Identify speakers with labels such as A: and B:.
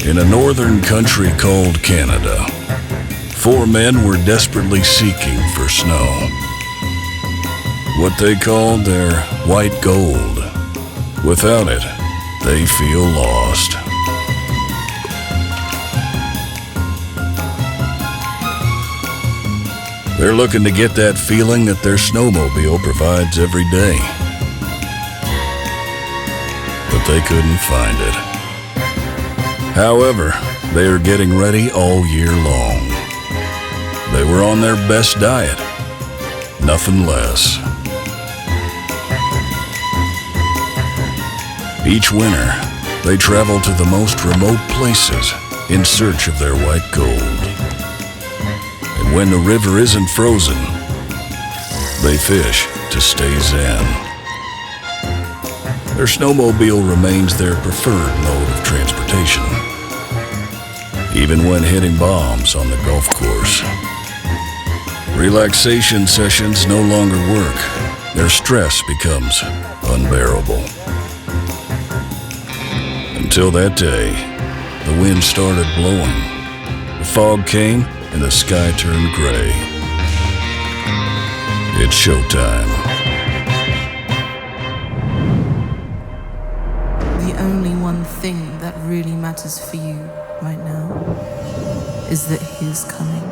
A: In a northern country called Canada, 4 men were desperately seeking for snow. What they called their white gold. Without it, they feel lost. They're looking to get that feeling that their snowmobile provides every day. But they couldn't find it. However, they are getting ready all year long. They were on their best diet, nothing less. Each winter, they travel to the most remote places in search of their white gold. And when the river isn't frozen, they fish to stay zen. Their snowmobile remains their preferred mode of transportation, even when hitting bombs on the golf course. Relaxation sessions no longer work. Their stress becomes unbearable. Until that day, the wind started blowing, the fog came, and the sky turned gray. It's showtime.
B: The only one thing that really matters for you right now is that he's coming.